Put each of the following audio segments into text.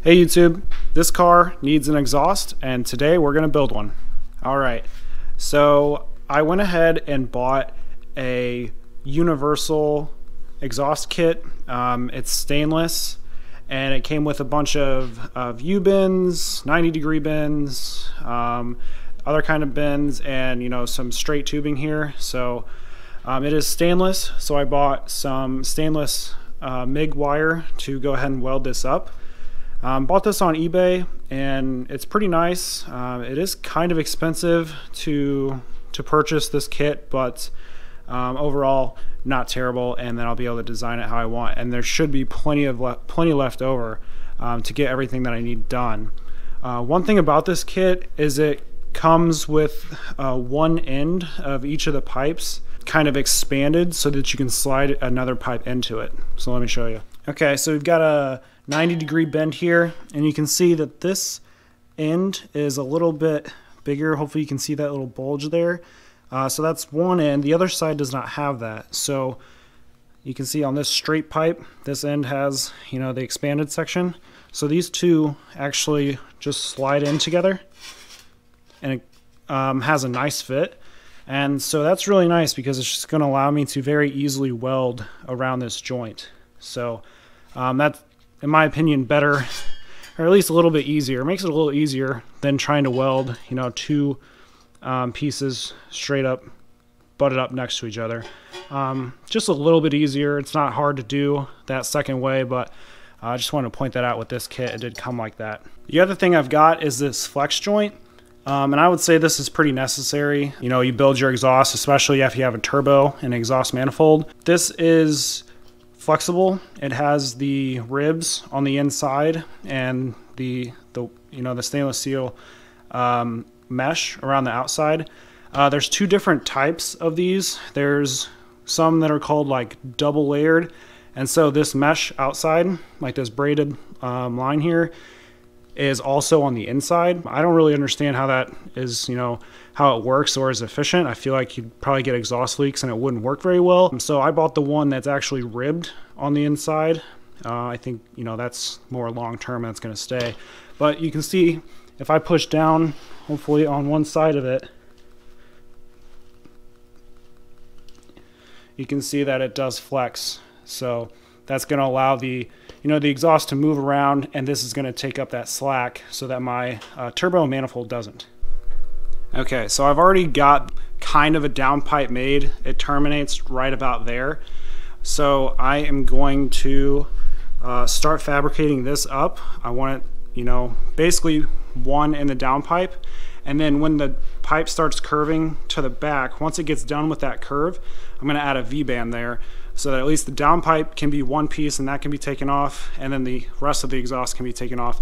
Hey YouTube, this car needs an exhaust and today we're going to build one. Alright, so I went ahead and bought a universal exhaust kit. It's stainless and it came with a bunch of U-bins, 90-degree bins, other kind of bins, and some straight tubing here. So it is stainless, so I bought some stainless MIG wire to go ahead and weld this up. Bought this on eBay and it's pretty nice. It is kind of expensive to purchase this kit, but overall not terrible, and then I'll be able to design it how I want, and there should be plenty left over to get everything that I need done. One thing about this kit is it comes with one end of each of the pipes kind of expanded so that you can slide another pipe into it. So let me show you. Okay, so we've got a 90-degree bend here, and you can see that this end is a little bit bigger. Hopefully you can see that little bulge there. So that's one end. The other side does not have that. So you can see on this straight pipe, this end has, the expanded section. So these two actually just slide in together, and it has a nice fit. And so that's really nice because it's just going to allow me to very easily weld around this joint. So that's, in my opinion, better, or at least a little bit easier. It makes it a little easier than trying to weld, two pieces straight up, butted up next to each other. Just a little bit easier. It's not hard to do that second way, but I just wanted to point that out with this kit. It did come like that. The other thing I've got is this flex joint. And I would say this is pretty necessary. You build your exhaust, especially if you have a turbo and exhaust manifold. This is flexible. It has the ribs on the inside and the stainless steel mesh around the outside. There's two different types of these. There's some that are called like double layered, and so this mesh outside, like this braided line here, is also on the inside. I don't really understand how that is, how it works or is efficient. I feel like you'd probably get exhaust leaks and it wouldn't work very well. So I bought the one that's actually ribbed on the inside. I think, that's more long-term and it's gonna stay. But you can see if I push down, hopefully on one side of it, you can see that it does flex. So that's gonna allow the exhaust to move around, and this is gonna take up that slack so that my turbo manifold doesn't. Okay, so I've already got kind of a downpipe made. It terminates right about there. So I am going to start fabricating this up. I want it, basically one in the downpipe, and then when the pipe starts curving to the back, once it gets done with that curve, I'm gonna add a V-band there so that at least the downpipe can be one piece and that can be taken off, and then the rest of the exhaust can be taken off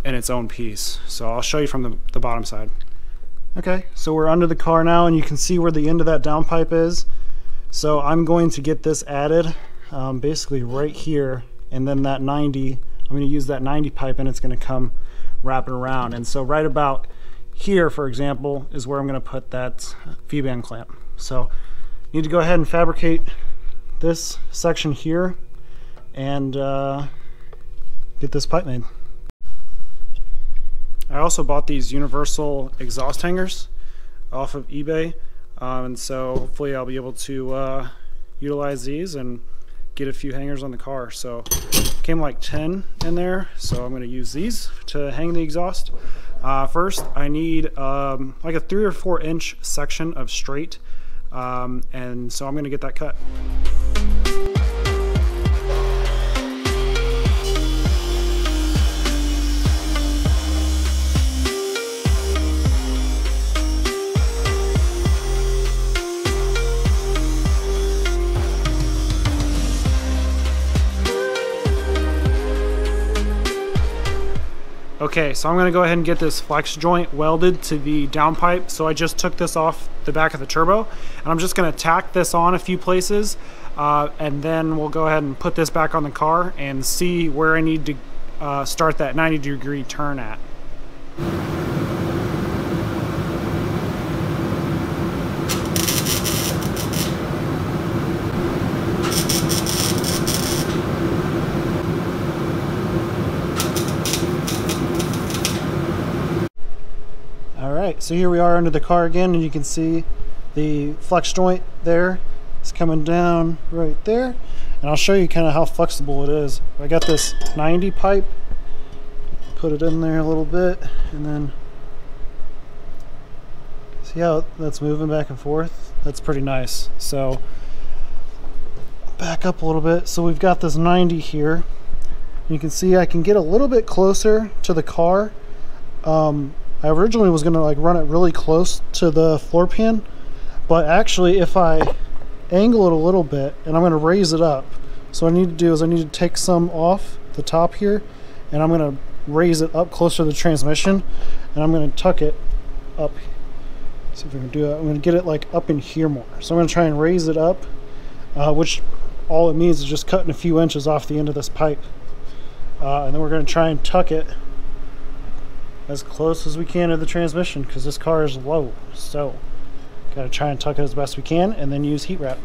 in its own piece. So I'll show you from the bottom side. Okay, so we're under the car now, and you can see where the end of that downpipe is. So I'm going to get this added basically right here, and then that 90, I'm going to use that 90 pipe, and it's going to come wrapping around. And so right about here, for example, is where I'm going to put that V-band clamp. So you need to go ahead and fabricate this section here and get this pipe made. I also bought these universal exhaust hangers off of eBay, and so hopefully I'll be able to utilize these and get a few hangers on the car. So came like 10 in there, so I'm going to use these to hang the exhaust. First I need like a 3 or 4 inch section of straight, and so I'm going to get that cut. Okay, so I'm going to go ahead and get this flex joint welded to the downpipe. So I just took this off the back of the turbo, and I'm just going to tack this on a few places, and then we'll go ahead and put this back on the car and see where I need to start that 90-degree turn at. Alright, so here we are under the car again, and you can see the flex joint there. It's coming down right there. And I'll show you kind of how flexible it is. I got this 90 pipe. Put it in there a little bit, and then see how that's moving back and forth? That's pretty nice. So back up a little bit. So we've got this 90 here. You can see I can get a little bit closer to the car. I originally was going to like run it really close to the floor pan, but actually if I angle it a little bit, and I'm going to raise it up, so what I need to do is I need to take some off the top here, and I'm going to raise it up closer to the transmission, and I'm going to tuck it up. Let's see if I can do it. I'm going to get it like up in here more. So I'm going to try and raise it up, which all it means is just cutting a few inches off the end of this pipe. And then we're going to try and tuck it as close as we can to the transmission, because this car is low. So got to try and tuck it as best we can, and then use heat wrap.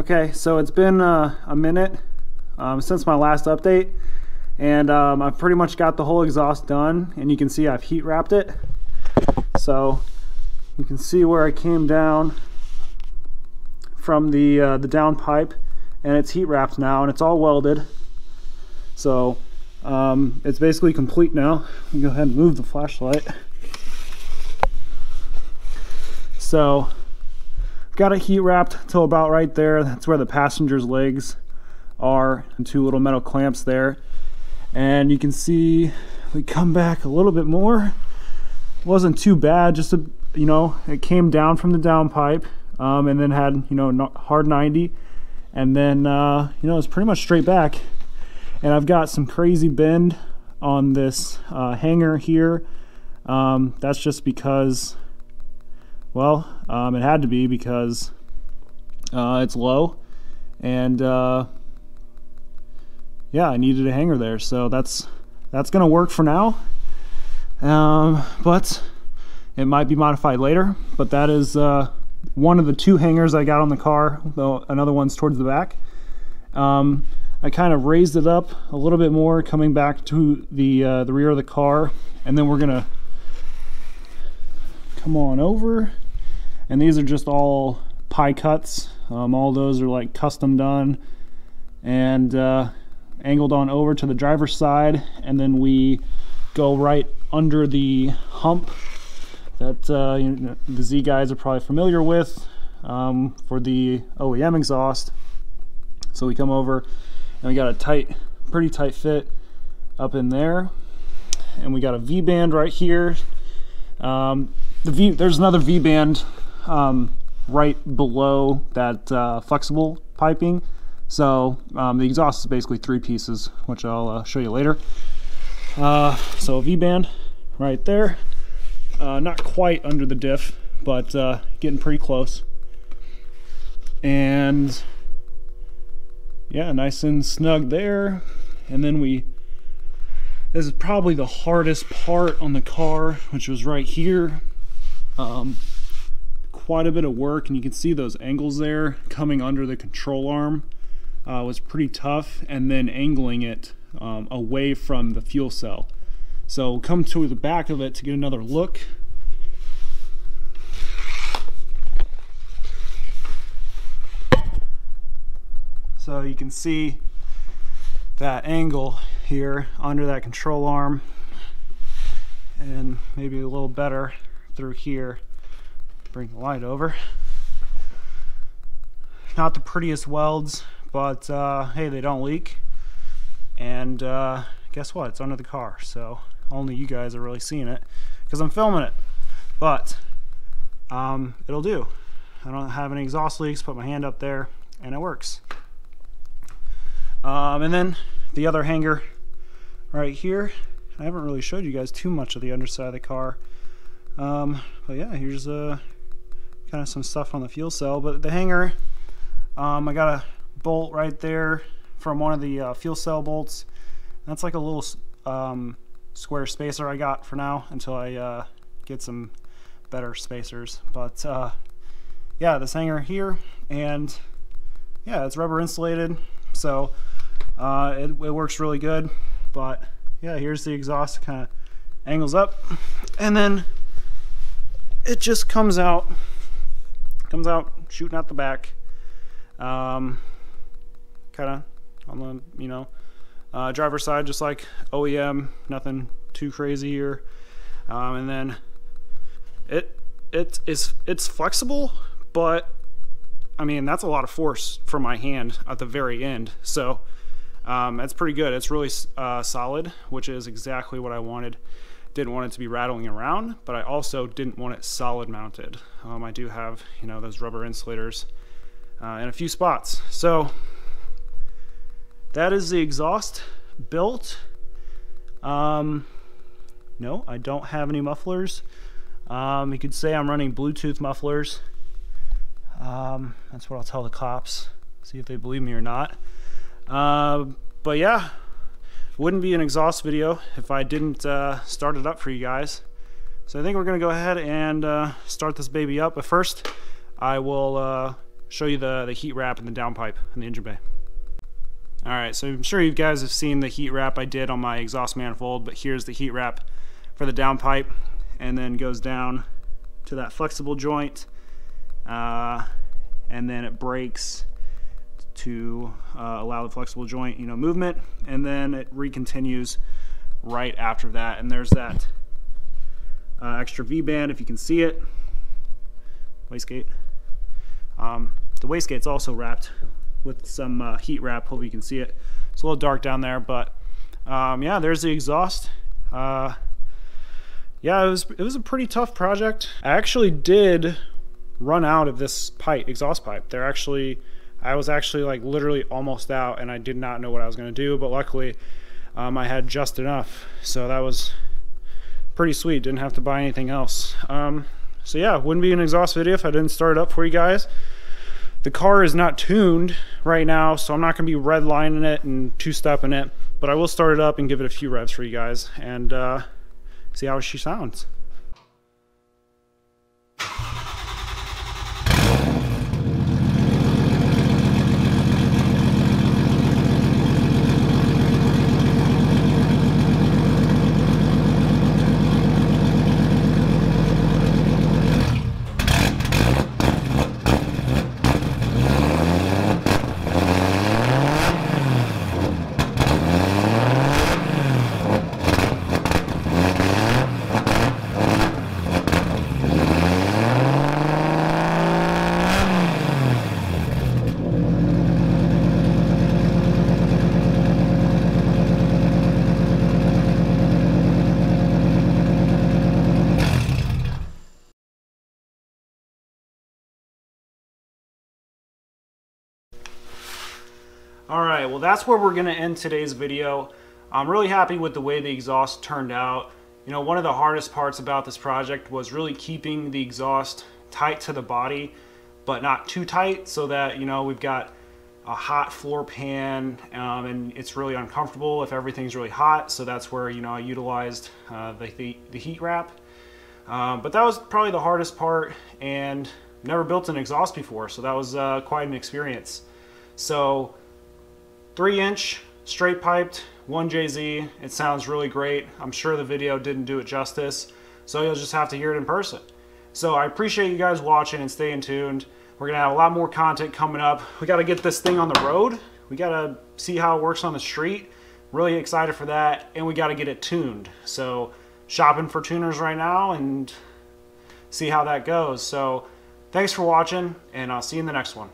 Okay, so it's been a minute since my last update, and I've pretty much got the whole exhaust done, and you can see I've heat wrapped it. So you can see where I came down from the down pipe, and it's heat wrapped now, and it's all welded. So it's basically complete now. Let me go ahead and move the flashlight. So got it heat wrapped till about right there. That's where the passenger's legs are, and two little metal clamps there. And you can see we come back a little bit more. It wasn't too bad, just a, you know, it came down from the down pipe, and then had, you know, hard 90, and then you know, it's pretty much straight back. And I've got some crazy bend on this hanger here. That's just because, well, it had to be because it's low, and yeah, I needed a hanger there, so that's gonna work for now. But it might be modified later. But that is one of the two hangers I got on the car, though another one's towards the back. I kind of raised it up a little bit more coming back to the rear of the car, and then we're gonna come on over. And these are just all pie cuts. All those are like custom done, and angled on over to the driver's side, and then we go right under the hump that you know, the Z guys are probably familiar with for the OEM exhaust. So we come over, and we got a pretty tight fit up in there, and we got a V-band right here. There's another V-band right below that flexible piping. So the exhaust is basically three pieces, which I'll show you later. So V-band right there, not quite under the diff, but getting pretty close. And yeah, nice and snug there. And then this is probably the hardest part on the car, which was right here. Quite a bit of work, and you can see those angles there coming under the control arm was pretty tough, and then angling it away from the fuel cell. So we'll come to the back of it to get another look. So you can see that angle here under that control arm, and maybe a little better through here. Bring the light over. Not the prettiest welds, but hey, they don't leak. And guess what? It's under the car, so only you guys are really seeing it because I'm filming it. But it'll do. I don't have any exhaust leaks. Put my hand up there, and it works. And then the other hanger right here. I haven't really showed you guys too much of the underside of the car. But yeah, here's kind of some stuff on the fuel cell. But the hanger, I got a bolt right there from one of the fuel cell bolts. That's like a little square spacer I got for now until I get some better spacers. But yeah, this hanger here, and yeah, it's rubber insulated, so it works really good. But yeah, here's the exhaust, kind of angles up, and then it just comes out shooting out the back, kind of on the, you know, driver's side, just like OEM, nothing too crazy here. And then it's flexible, but I mean, that's a lot of force for my hand at the very end, so that's pretty good. It's really solid, which is exactly what I wanted. Didn't want it to be rattling around, but I also didn't want it solid mounted. I do have, you know, those rubber insulators in a few spots. So that is the exhaust built. No, I don't have any mufflers. You could say I'm running Bluetooth mufflers. That's what I'll tell the cops, see if they believe me or not. But yeah, wouldn't be an exhaust video if I didn't start it up for you guys. So I think we're gonna go ahead and start this baby up. But first, I will show you the heat wrap and the downpipe in the engine bay. All right, so I'm sure you guys have seen the heat wrap I did on my exhaust manifold, but here's the heat wrap for the downpipe, and then goes down to that flexible joint, and then it breaks to allow the flexible joint, you know, movement, and then it recontinues right after that. And there's that extra V-band, if you can see it, wastegate. The wastegate's also wrapped with some heat wrap. Hope you can see it. It's a little dark down there, but yeah, there's the exhaust. Yeah, it was a pretty tough project. I actually did run out of this pipe, exhaust pipe. I was actually like literally almost out, and I did not know what I was going to do, but luckily I had just enough, so that was pretty sweet. Didn't have to buy anything else. So yeah, wouldn't be an exhaust video if I didn't start it up for you guys. The car is not tuned right now, so I'm not going to be redlining it and two-stepping it, but I will start it up and give it a few revs for you guys and see how she sounds. Alright, well that's where we're going to end today's video. I'm really happy with the way the exhaust turned out. You know, one of the hardest parts about this project was really keeping the exhaust tight to the body, but not too tight, so that, you know, we've got a hot floor pan, and it's really uncomfortable if everything's really hot. So that's where, you know, I utilized the heat wrap. But that was probably the hardest part, and never built an exhaust before, so that was quite an experience. So 3-inch straight piped 1JZ, it sounds really great. I'm sure the video didn't do it justice, so you'll just have to hear it in person. So I appreciate you guys watching and staying tuned. We're gonna have a lot more content coming up. We gotta get this thing on the road. We gotta see how it works on the street. Really excited for that, and we gotta get it tuned. So shopping for tuners right now and see how that goes. So thanks for watching, and I'll see you in the next one.